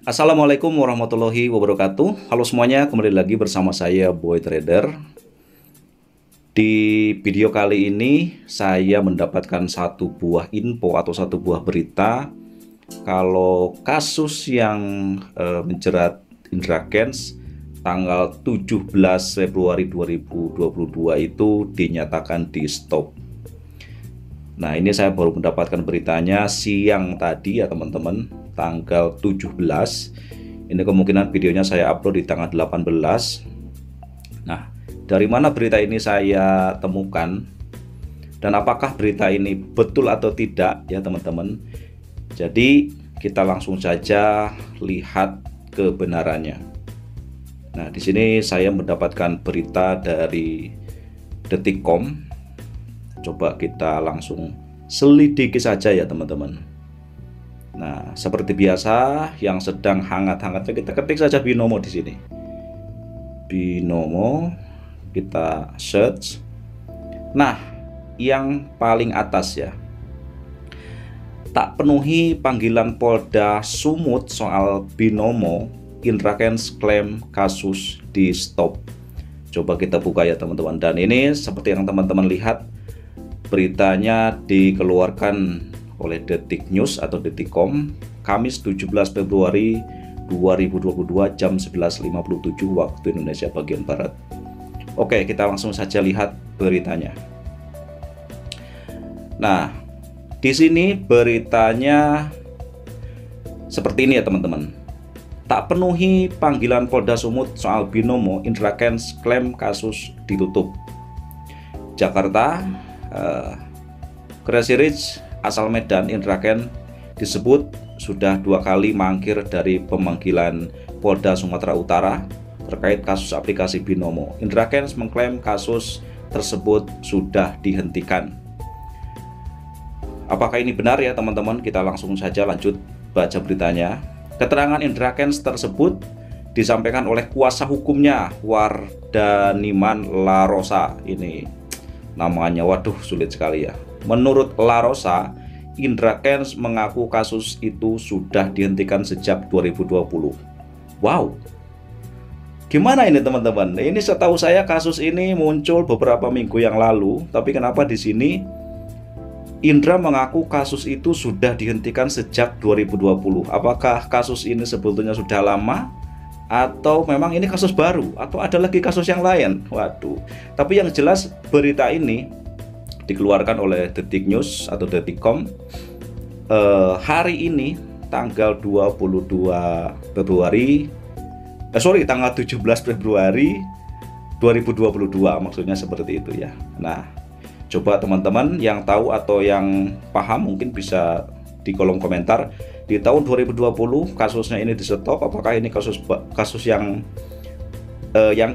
Assalamualaikum warahmatullahi wabarakatuh. Halo semuanya, kembali lagi bersama saya Boy Trader. Di video kali ini saya mendapatkan satu buah info atau satu buah berita kalau kasus yang menjerat Indra Kents tanggal 17 Februari 2022 itu dinyatakan di stop. Nah, ini saya baru mendapatkan beritanya siang tadi ya teman-teman, tanggal 17. Ini kemungkinan videonya saya upload di tanggal 18. Nah, dari mana berita ini saya temukan dan apakah berita ini betul atau tidak ya teman-teman. Jadi kita langsung saja lihat kebenarannya. Nah, di sini saya mendapatkan berita dari Detik.com. Coba kita langsung selidiki saja ya teman-teman. Nah, seperti biasa yang sedang hangat-hangatnya kita ketik saja Binomo di sini. Binomo, kita search. Nah, yang paling atas ya. Tak penuhi panggilan Polda Sumut soal Binomo, Indra Kents klaim kasus di stop. Coba kita buka ya teman-teman. Dan ini seperti yang teman-teman lihat, beritanya dikeluarkan oleh Detik News atau Detik.com Kamis 17 Februari 2022 jam 11.57 waktu Indonesia bagian Barat. Oke, kita langsung saja lihat beritanya. Nah, di sini beritanya seperti ini ya teman-teman. Tak penuhi panggilan Polda Sumut soal Binomo, Indra Kents klaim kasus ditutup. Jakarta, Crazy Rich asal Medan, Indra Kents disebut sudah 2 kali mangkir dari pemanggilan Polda Sumatera Utara terkait kasus aplikasi Binomo. Indra Kents mengklaim kasus tersebut sudah dihentikan. Apakah ini benar ya teman-teman? Kita langsung saja lanjut baca beritanya. Keterangan Indra Kents tersebut disampaikan oleh kuasa hukumnya, Wardaniman Larosa. Ini namanya, waduh sulit sekali ya. Menurut Larosa, Indra Kents mengaku kasus itu sudah dihentikan sejak 2020. Wow, gimana ini teman-teman? Ini setahu saya kasus ini muncul beberapa minggu yang lalu, tapi kenapa di sini Indra mengaku kasus itu sudah dihentikan sejak 2020? Apakah kasus ini sebetulnya sudah lama? Atau memang ini kasus baru, atau ada lagi kasus yang lain? Waduh. Tapi yang jelas berita ini dikeluarkan oleh Detik News atau Detik.com hari ini tanggal 17 Februari 2022, maksudnya seperti itu ya. Nah, coba teman-teman yang tahu atau yang paham mungkin bisa di kolom komentar. Di tahun 2020 kasusnya ini di stop, apakah ini kasus yang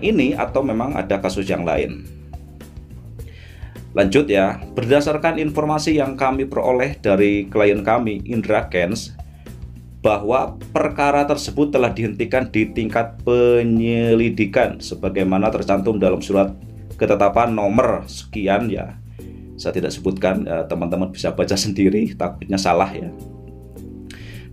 ini atau memang ada kasus yang lain? Lanjut ya, berdasarkan informasi yang kami peroleh dari klien kami Indra Kents, bahwa perkara tersebut telah dihentikan di tingkat penyelidikan sebagaimana tercantum dalam surat ketetapan nomor sekian ya. Saya tidak sebutkan, teman-teman bisa baca sendiri, takutnya salah ya.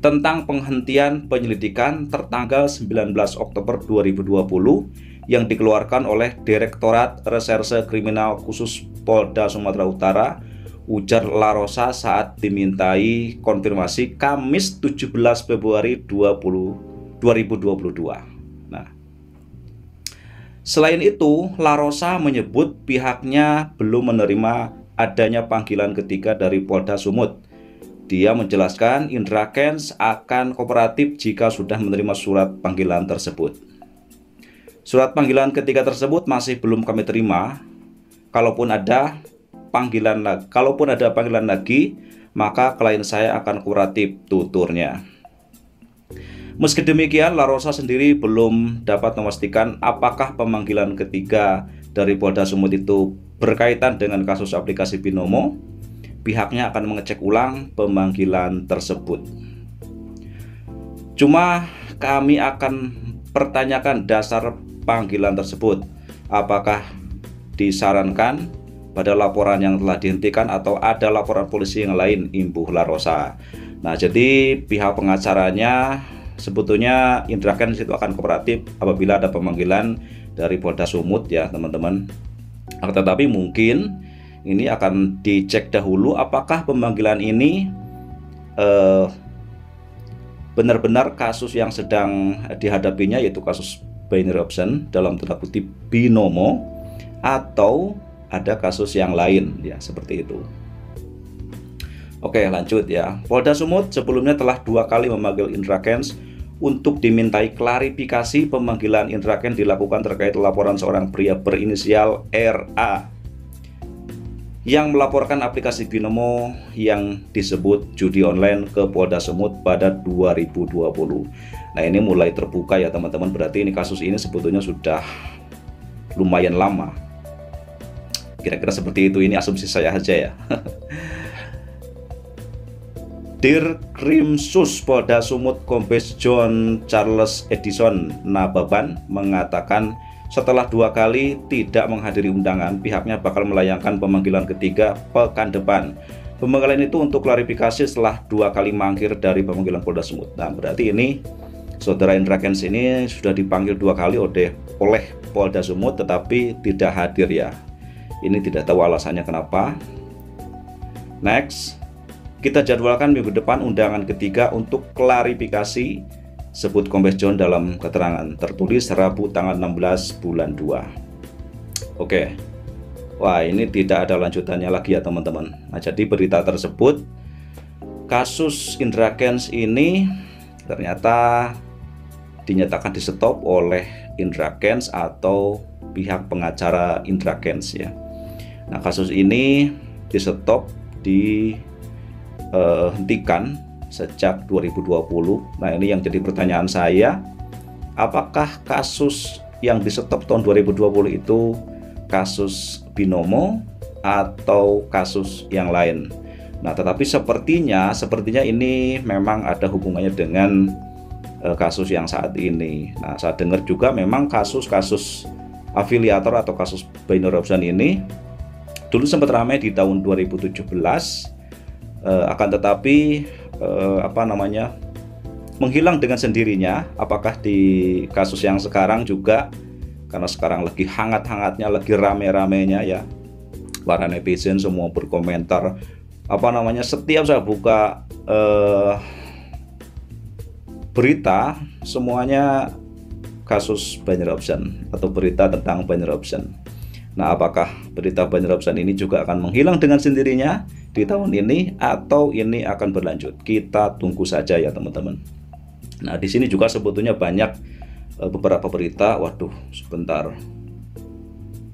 Tentang penghentian penyelidikan tertanggal 19 Oktober 2020 yang dikeluarkan oleh Direktorat Reserse Kriminal Khusus Polda Sumatera Utara, ujar Larosa saat dimintai konfirmasi Kamis 17 Februari 2022. Nah, selain itu, Larosa menyebut pihaknya belum menerima adanya panggilan ketiga dari Polda Sumut. Dia menjelaskan Indra Kents akan kooperatif jika sudah menerima surat panggilan tersebut. Surat panggilan ketiga tersebut masih belum kami terima. Kalaupun ada panggilan lagi, maka klien saya akan kooperatif, tuturnya. Meski demikian, Larosa sendiri belum dapat memastikan apakah pemanggilan ketiga dari Polda Sumut itu berkaitan dengan kasus aplikasi Binomo. Pihaknya akan mengecek ulang pemanggilan tersebut. Cuma kami akan pertanyakan dasar panggilan tersebut. Apakah disarankan pada laporan yang telah dihentikan atau ada laporan polisi yang lain, imbuh Larosa. Nah, jadi pihak pengacaranya sebetulnya Indrakens itu akan kooperatif apabila ada pemanggilan dari Polda Sumut ya teman-teman. Tetapi mungkin ini akan dicek dahulu apakah pemanggilan ini benar-benar kasus yang sedang dihadapinya, yaitu kasus binary option dalam tanda kutip binomo, atau ada kasus yang lain ya, seperti itu. Oke, lanjut ya. Polda Sumut sebelumnya telah 2 kali memanggil Indrakens untuk dimintai klarifikasi pemanggilan Indrakens dilakukan terkait laporan seorang pria berinisial RA yang melaporkan aplikasi binomo yang disebut judi online ke Polda Sumut pada 2020. Nah, ini mulai terbuka ya teman-teman, berarti ini kasus ini sebetulnya sudah lumayan lama. Kira-kira seperti itu, ini asumsi saya aja ya. Dirkrimsus Polda Sumut Kombes John Charles Edison Nababan mengatakan setelah 2 kali tidak menghadiri undangan, pihaknya bakal melayangkan pemanggilan ketiga pekan depan. Pemanggilan itu untuk klarifikasi setelah 2 kali mangkir dari pemanggilan Polda Sumut. Nah, berarti ini saudara Indrakens ini sudah dipanggil 2 kali oleh Polda Sumut tetapi tidak hadir ya. Ini tidak tahu alasannya kenapa. Next, kita jadwalkan minggu depan undangan ketiga untuk klarifikasi, sebut Kombes John dalam keterangan tertulis Rabu tanggal 16 bulan 2. Oke. Wah, ini tidak ada lanjutannya lagi ya teman-teman. Nah, jadi berita tersebut, kasus Indrakens ini ternyata dinyatakan di stop oleh Indrakens atau pihak pengacara Indrakens ya. Nah, kasus ini di stop, dihentikan sejak 2020. Nah, ini yang jadi pertanyaan saya, apakah kasus yang di stop tahun 2020 itu kasus binomo atau kasus yang lain? Nah, tetapi sepertinya ini memang ada hubungannya dengan kasus yang saat ini. Nah, saya dengar juga memang kasus-kasus afiliator atau kasus binary option ini dulu sempat ramai di tahun 2017, akan tetapi menghilang dengan sendirinya. Apakah di kasus yang sekarang juga, karena sekarang lagi hangat-hangatnya, lagi rame-ramenya ya, para netizen semua berkomentar, setiap saya buka berita semuanya kasus binary option atau berita tentang binary option. Nah, apakah berita binary option ini juga akan menghilang dengan sendirinya di tahun ini atau ini akan berlanjut? Kita tunggu saja ya teman-teman. Nah, di sini juga sebetulnya banyak beberapa berita. Waduh, sebentar,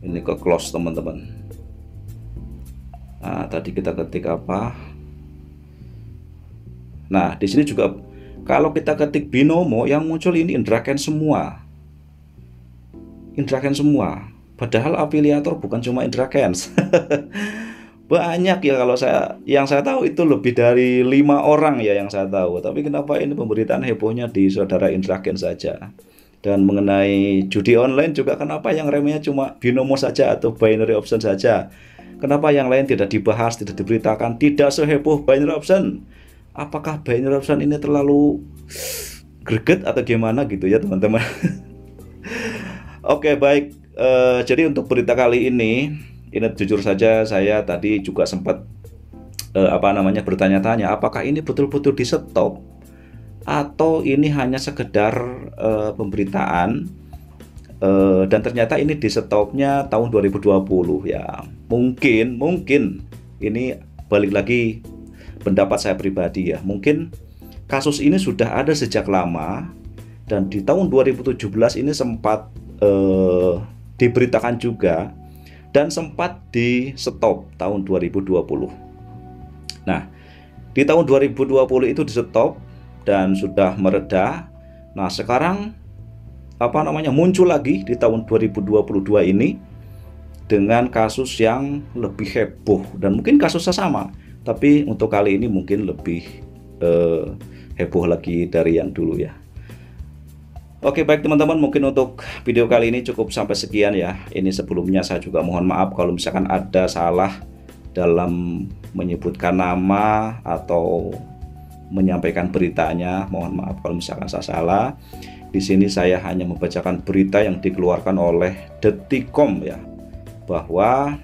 ini ke close teman-teman. Nah, tadi kita ketik apa? Nah, di sini juga kalau kita ketik binomo yang muncul ini Indrakens semua. Indrakens semua. Padahal afiliator bukan cuma Indrakens. Banyak ya, kalau yang saya tahu itu lebih dari 5 orang ya yang saya tahu. Tapi kenapa ini pemberitaan hebohnya di saudara Indrakens saja? Dan mengenai judi online juga, kenapa yang remehnya cuma binomo saja atau binary option saja? Kenapa yang lain tidak dibahas, tidak diberitakan, tidak seheboh binary option? Apakah binary option ini terlalu greget atau gimana gitu ya teman-teman? Oke, baik. Jadi untuk berita kali ini jujur saja saya tadi juga sempat bertanya-tanya, apakah ini betul-betul di stop atau ini hanya sekedar pemberitaan, dan ternyata ini di stopnya tahun 2020 ya. Mungkin ini balik lagi pendapat saya pribadi ya, mungkin kasus ini sudah ada sejak lama dan di tahun 2017 ini sempat diberitakan juga dan sempat di stop tahun 2020. Nah, di tahun 2020 itu di stop dan sudah mereda. Nah, sekarang muncul lagi di tahun 2022 ini dengan kasus yang lebih heboh, dan mungkin kasusnya sama, tapi untuk kali ini mungkin lebih heboh lagi dari yang dulu ya. Oke, baik teman-teman, mungkin untuk video kali ini cukup sampai sekian ya. Ini sebelumnya saya juga mohon maaf kalau misalkan ada salah dalam menyebutkan nama atau menyampaikan beritanya. Mohon maaf kalau misalkan saya salah. Di sini saya hanya membacakan berita yang dikeluarkan oleh Detikcom ya, bahwa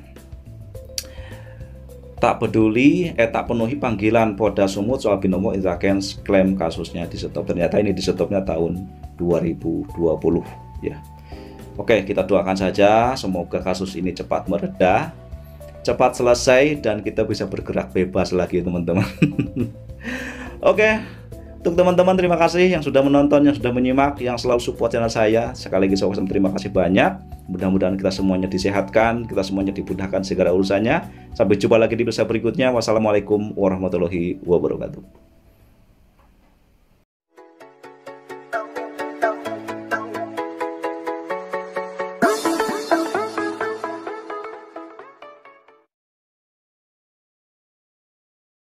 tak penuhi panggilan Polda Sumut soal Binomo Intracens, klaim kasusnya di stop. Ternyata ini di stopnya tahun 2020 ya. Oke, kita doakan saja semoga kasus ini cepat mereda, cepat selesai, dan kita bisa bergerak bebas lagi teman-teman. Oke, untuk teman-teman terima kasih yang sudah menonton, yang sudah menyimak, yang selalu support channel saya. Sekali lagi saya ucapkan terima kasih banyak. Mudah-mudahan kita semuanya disehatkan, kita semuanya dimudahkan segala urusannya. Sampai jumpa lagi di video berikutnya. Wassalamualaikum warahmatullahi wabarakatuh.